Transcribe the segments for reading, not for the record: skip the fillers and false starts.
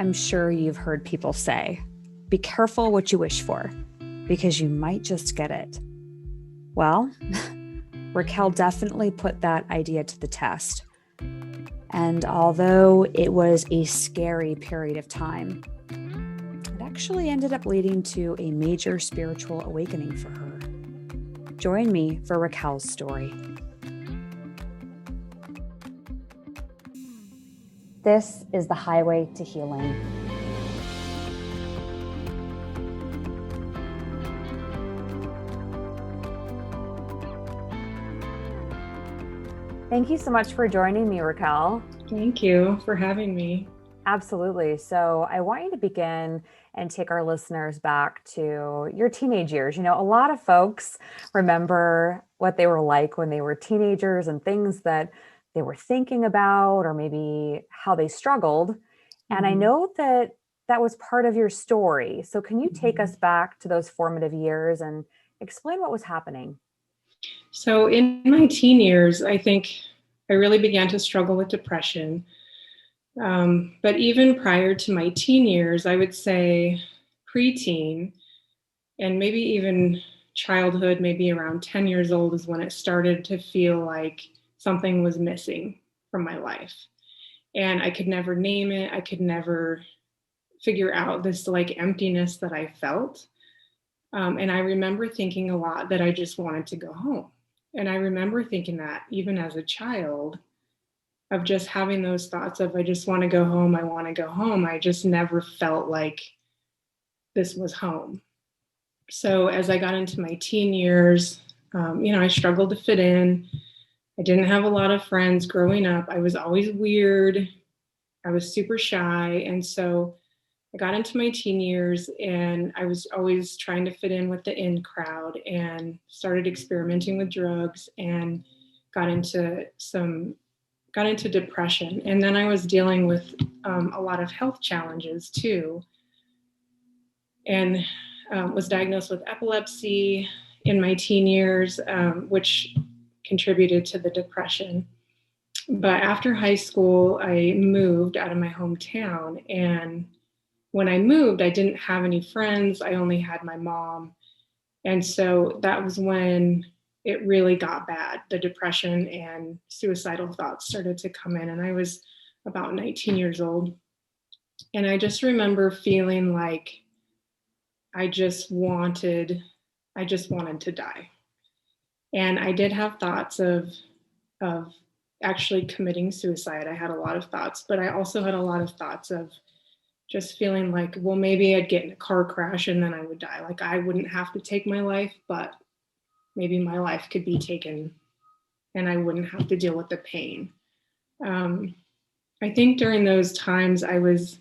I'm sure you've heard people say, be careful what you wish for, because you might just get it. Well, Raquel definitely put that idea to the test. And although it was a scary period of time, it actually ended up leading to a major spiritual awakening for her. Join me for Raquel's story. This is the highway to healing. Thank you so much for joining me, Raquel. Thank you for having me. Absolutely. So I want you to begin and take our listeners back to your teenage years. You know, a lot of folks remember what they were like when they were teenagers and things that they were thinking about, or maybe how they struggled. And I know that that was part of your story. So can you take us back to those formative years and explain what was happening? So in my teen years, I think I really began to struggle with depression. But even prior to my teen years, I would say preteen and maybe even childhood, maybe around 10 years old is when it started to feel like something was missing from my life. And I could never name it. I could never figure out this like emptiness that I felt. And I remember thinking a lot that I just wanted to go home. And I remember thinking that even as a child, of just having those thoughts of, I just want to go home, I want to go home. I just never felt like this was home. So as I got into my teen years, I struggled to fit in. I didn't have a lot of friends growing up. I was always weird. I was super shy. And so I got into my teen years and I was always trying to fit in with the in crowd and started experimenting with drugs and got into depression. And then I was dealing with a lot of health challenges too. And was diagnosed with epilepsy in my teen years, which contributed to the depression. But after high school, I moved out of my hometown. And when I moved, I didn't have any friends. I only had my mom. And so that was when it really got bad. The depression and suicidal thoughts started to come in. And I was about 19 years old. And I just remember feeling like I just wanted to die. And I did have thoughts of actually committing suicide. I had a lot of thoughts, but I also had a lot of thoughts of just feeling like, well, maybe I'd get in a car crash and then I would die. Like I wouldn't have to take my life, but maybe my life could be taken and I wouldn't have to deal with the pain. I think during those times it was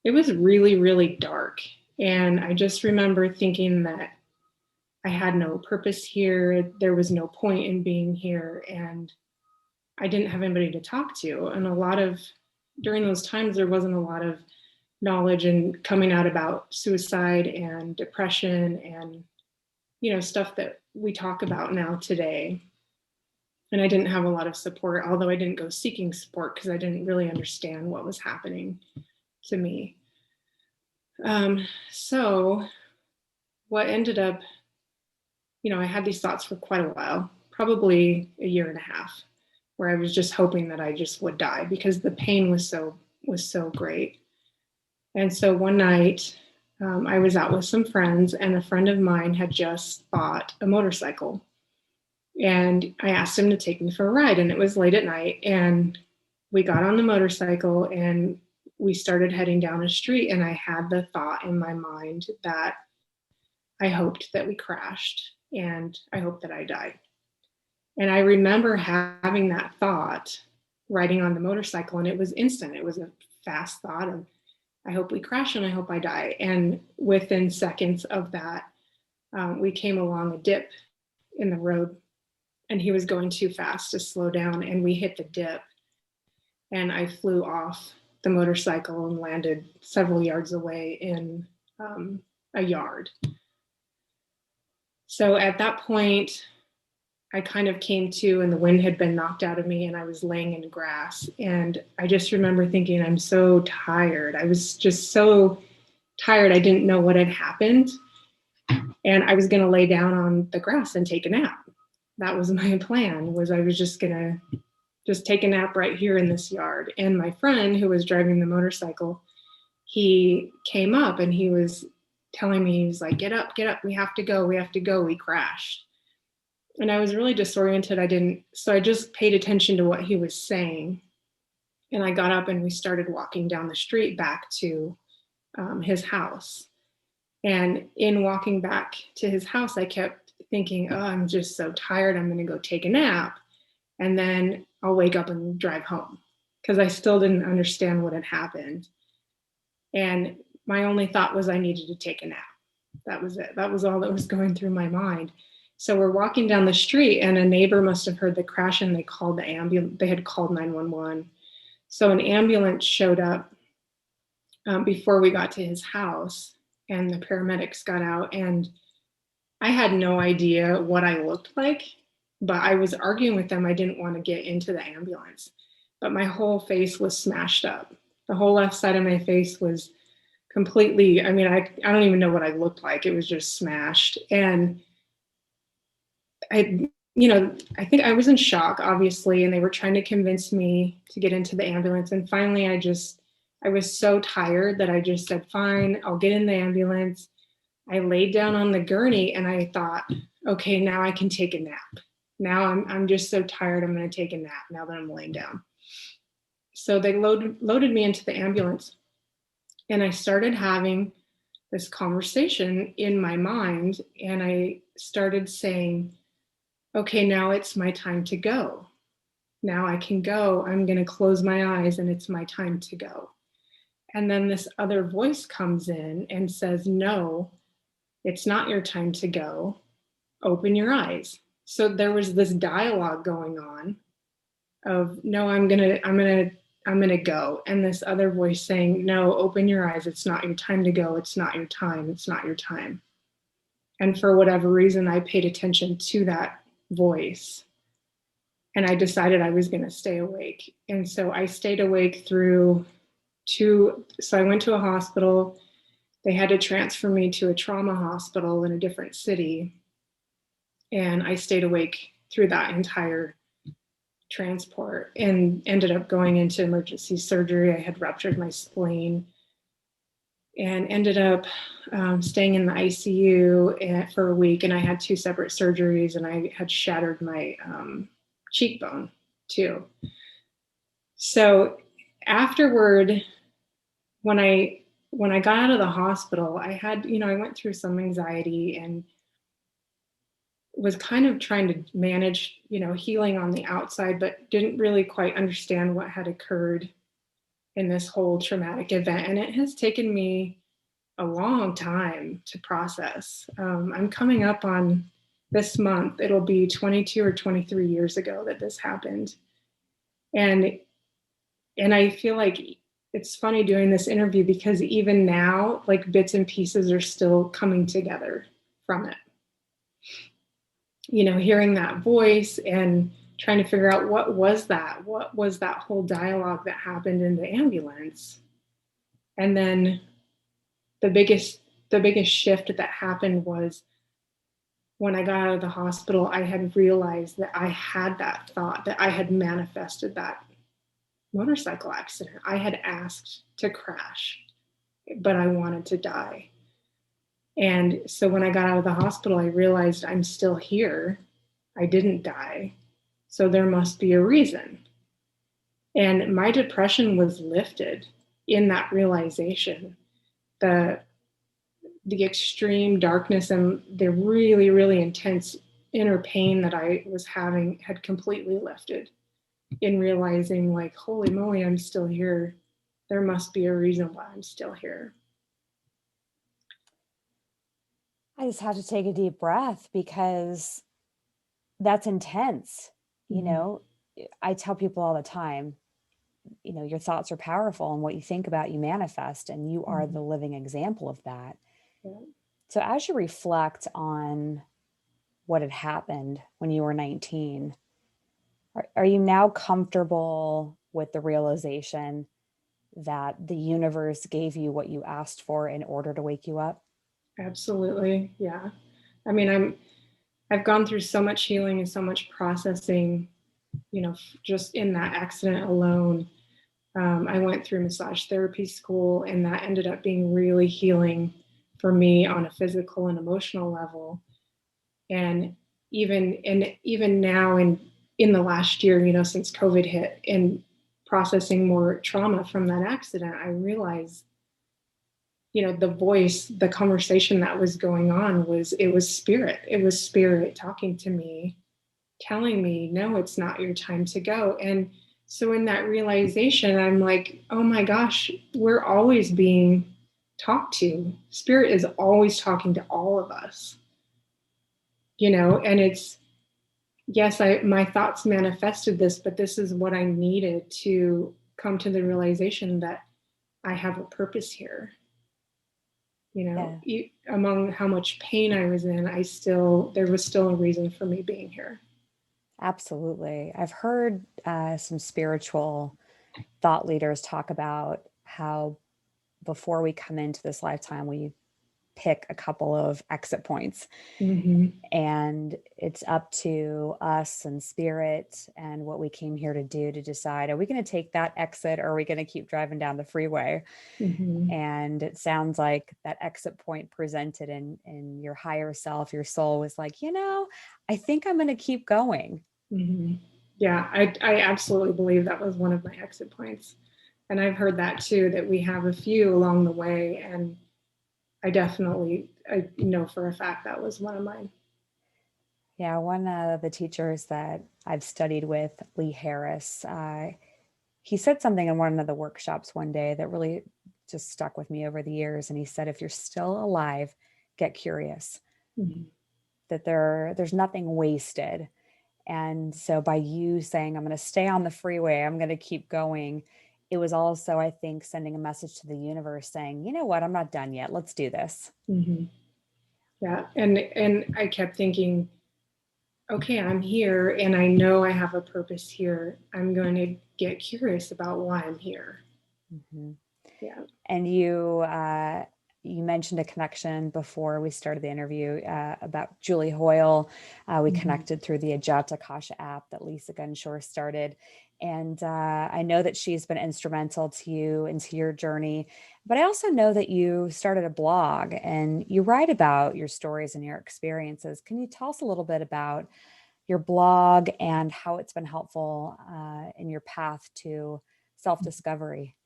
really, really dark. And I just remember thinking that I had no purpose here. There was no point in being here. And I didn't have anybody to talk to. And during those times, there wasn't a lot of knowledge and coming out about suicide and depression and, stuff that we talk about now today. And I didn't have a lot of support, although I didn't go seeking support because I didn't really understand what was happening to me. So what ended up, I had these thoughts for quite a while, probably a year and a half, where I was just hoping that I just would die because the pain was so great. And so one night I was out with some friends and a friend of mine had just bought a motorcycle. And I asked him to take me for a ride, and it was late at night. And we got on the motorcycle and we started heading down a street. And I had the thought in my mind that I hoped that we crashed and I hoped that I died. And I remember having that thought riding on the motorcycle, and it was instant. It was a fast thought of, I hope we crash and I hope I die. And within seconds of that, we came along a dip in the road and he was going too fast to slow down, and we hit the dip and I flew off the motorcycle and landed several yards away in a yard. So at that point, I kind of came to, and the wind had been knocked out of me, and I was laying in grass. And I just remember thinking, I'm so tired. I was just so tired. I didn't know what had happened. And I was going to lay down on the grass and take a nap. That was my plan, was I was just going to just take a nap right here in this yard. And my friend who was driving the motorcycle, he came up and he was telling me, he was like, get up, we have to go, we crashed. And I was really disoriented. So I just paid attention to what he was saying. And I got up and we started walking down the street back to his house. And in walking back to his house, I kept thinking, oh, I'm just so tired. I'm going to go take a nap. And then I'll wake up and drive home, because I still didn't understand what had happened. And my only thought was I needed to take a nap. That was it. That was all that was going through my mind. So we're walking down the street, and a neighbor must have heard the crash, and they called the ambulance. They had called 911. So an ambulance showed up before we got to his house, and the paramedics got out, and I had no idea what I looked like, but I was arguing with them. I didn't want to get into the ambulance, but my whole face was smashed up. The whole left side of my face was completely, I mean, I don't even know what I looked like. It was just smashed. And I think I was in shock, obviously, and they were trying to convince me to get into the ambulance. And finally, I was so tired that I just said, fine, I'll get in the ambulance. I laid down on the gurney and I thought, okay, now I can take a nap. Now I'm just so tired, I'm going to take a nap now that I'm laying down. So they loaded me into the ambulance, and I started having this conversation in my mind, and I started saying, okay, now it's my time to go. Now I can go. I'm going to close my eyes and it's my time to go. And then this other voice comes in and says, no, it's not your time to go. Open your eyes. So there was this dialogue going on of, no, I'm going to go. And this other voice saying, no, open your eyes. It's not your time to go. It's not your time. It's not your time. And for whatever reason, I paid attention to that voice, and I decided I was going to stay awake. And so I stayed awake so I went to a hospital. They had to transfer me to a trauma hospital in a different city. And I stayed awake through that entire transport and ended up going into emergency surgery. I had ruptured my spleen and ended up staying in the ICU for a week. And I had 2 separate surgeries, and I had shattered my cheekbone too. So afterward, when I got out of the hospital, I had, I went through some anxiety and was kind of trying to manage, healing on the outside, but didn't really quite understand what had occurred in this whole traumatic event. And it has taken me a long time to process. I'm coming up on this month. It'll be 22 or 23 years ago that this happened. And I feel like it's funny doing this interview, because even now, like, bits and pieces are still coming together from it. Hearing that voice and trying to figure out what was that whole dialogue that happened in the ambulance. And then the biggest shift that happened was when I got out of the hospital. I had realized that I had that thought, that I had manifested that motorcycle accident. I had asked to crash, but I wanted to die. And so when I got out of the hospital, I realized I'm still here. I didn't die. So there must be a reason. And my depression was lifted in that realization. The extreme darkness and the really, really intense inner pain that I was having had completely lifted in realizing, like, holy moly, I'm still here. There must be a reason why I'm still here. I just have to take a deep breath, because that's intense. I tell people all the time, your thoughts are powerful, and what you think about, you manifest, and you are the living example of that. Yeah. So as you reflect on what had happened when you were 19, are you now comfortable with the realization that the universe gave you what you asked for in order to wake you up? Absolutely. Yeah. I mean, I've gone through so much healing and so much processing, just in that accident alone. I went through massage therapy school, and that ended up being really healing for me on a physical and emotional level. And even now in the last year, since COVID hit and processing more trauma from that accident, I realized, the conversation that was going on was spirit. It was spirit talking to me, telling me, no, it's not your time to go. And so in that realization, I'm like, oh my gosh, we're always being talked to. Spirit is always talking to all of us, and it's, yes, my thoughts manifested this, but this is what I needed to come to the realization that I have a purpose here. Yeah, Among how much pain I was in, there was still a reason for me being here. absolutely. I've heard some spiritual thought leaders talk about how before we come into this lifetime, we pick a couple of exit points. Mm-hmm. And it's up to us and spirit and what we came here to do to decide, are we going to take that exit, or are we going to keep driving down the freeway? Mm-hmm. And it sounds like that exit point presented in your higher self, your soul was like, I think I'm going to keep going. Mm-hmm. Yeah, I absolutely believe that was one of my exit points. And I've heard that too, that we have a few along the way. And I know for a fact that was one of mine. Yeah, one of the teachers that I've studied with, Lee Harris, he said something in one of the workshops one day that really just stuck with me over the years. And he said, if you're still alive, get curious, Mm-hmm. that there's nothing wasted. And so by you saying, I'm going to stay on the freeway, I'm going to keep going, it was also, I think, sending a message to the universe saying, you know what, I'm not done yet. Let's do this. Mm-hmm. Yeah. And I kept thinking, okay, I'm here and I know I have a purpose here. I'm going to get curious about why I'm here. Mm-hmm. Yeah. And you mentioned a connection before we started the interview about Julie Hoyle. We Mm-hmm. connected through the Ajata Kasha app that Lisa Gunshore started. And I know that she's been instrumental to you and to your journey. But I also know that you started a blog and you write about your stories and your experiences. Can you tell us a little bit about your blog and how it's been helpful in your path to self-discovery?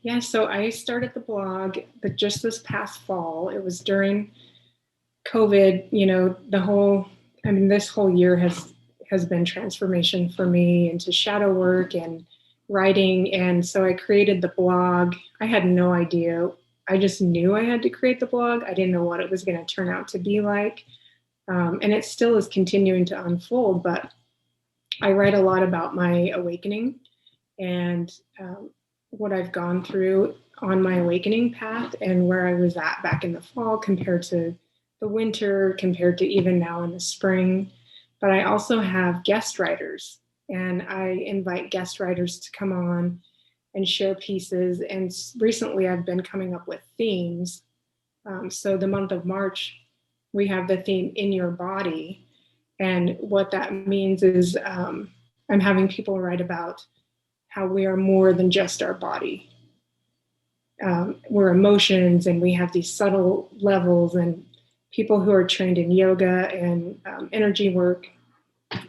Yeah, so I started the blog just this past fall. It was during COVID, this whole year has been transformation for me into shadow work and writing. And so I created the blog. I had no idea. I just knew I had to create the blog. I didn't know what it was going to turn out to be like. And it still is continuing to unfold, but I write a lot about my awakening and what I've gone through on my awakening path and where I was at back in the fall compared to the winter, compared to even now in the spring. But I also have guest writers, and I invite guest writers to come on and share pieces. And recently I've been coming up with themes. So the month of March, we have the theme In Your Body. And what that means is I'm having people write about how we are more than just our body. We're emotions, and we have these subtle levels. And people who are trained in yoga and energy work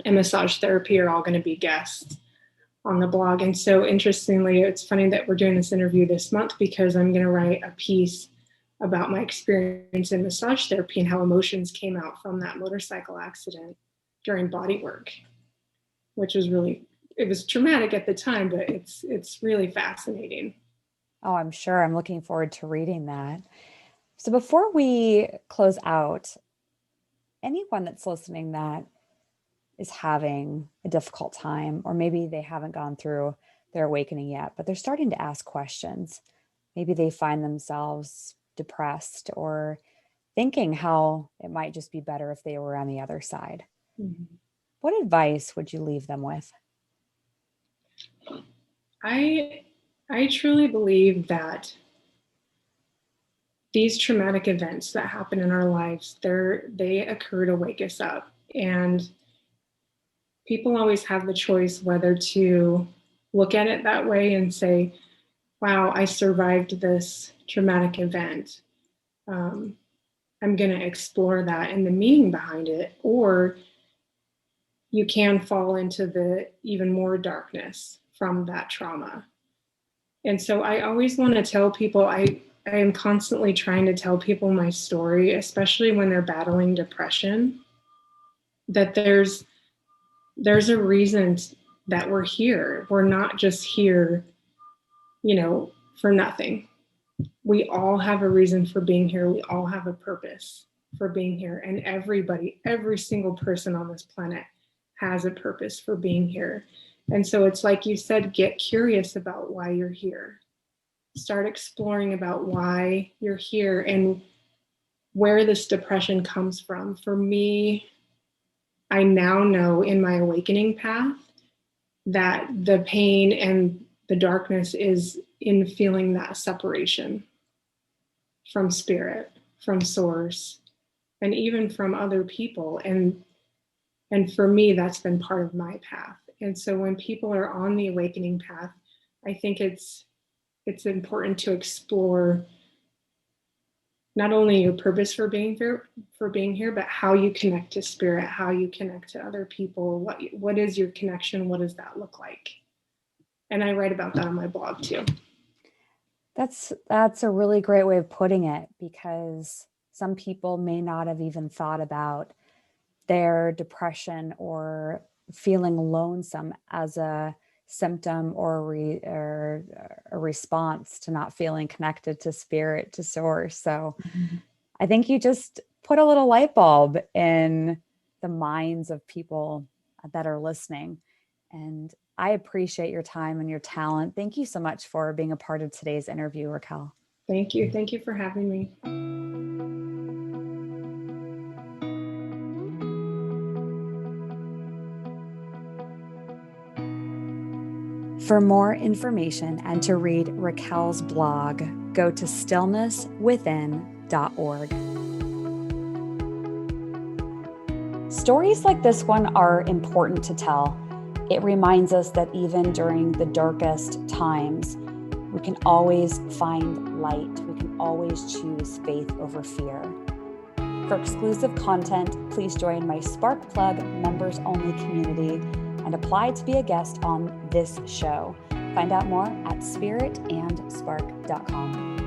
and massage therapy are all going to be guests on the blog. And so, interestingly, it's funny that we're doing this interview this month because I'm going to write a piece about my experience in massage therapy and how emotions came out from that motorcycle accident during body work, which was it was traumatic at the time, but it's really fascinating. Oh, I'm sure. I'm looking forward to reading that. So before we close out, anyone that's listening that is having a difficult time, or maybe they haven't gone through their awakening yet, but they're starting to ask questions. Maybe they find themselves depressed or thinking how it might just be better if they were on the other side. Mm-hmm. What advice would you leave them with? I truly believe that these traumatic events that happen in our lives, they occur to wake us up. And people always have the choice whether to look at it that way and say, wow, I survived this traumatic event. I'm going to explore that and the meaning behind it. Or you can fall into the even more darkness from that trauma. And so I always want to tell people, I am constantly trying to tell people my story, especially when they're battling depression, that there's a reason that we're here. We're not just here, for nothing. We all have a reason for being here. We all have a purpose for being here. And every single person on this planet has a purpose for being here. And so it's like you said, get curious about why you're here. Start exploring about why you're here and where this depression comes from. For me, I now know in my awakening path that the pain and the darkness is in feeling that separation from spirit, from source, and even from other people. And for me, that's been part of my path. And so when people are on the awakening path, I think it's important to explore not only your purpose for being here, but how you connect to spirit, how you connect to other people. What is your connection? What does that look like? And I write about that on my blog too. That's a really great way of putting it, because some people may not have even thought about their depression or feeling lonesome as a symptom or a response to not feeling connected to spirit, to source. So I think you just put a little light bulb in the minds of people that are listening. And I appreciate your time and your talent. Thank you so much for being a part of today's interview, Raquel. Thank you. Thank you for having me. For more information and to read Raquel's blog, go to stillnesswithin.org. Stories like this one are important to tell. It reminds us that even during the darkest times, we can always find light. We can always choose faith over fear. For exclusive content, please join my Spark Plug members-only community and apply to be a guest on this show. Find out more at spiritandspark.com.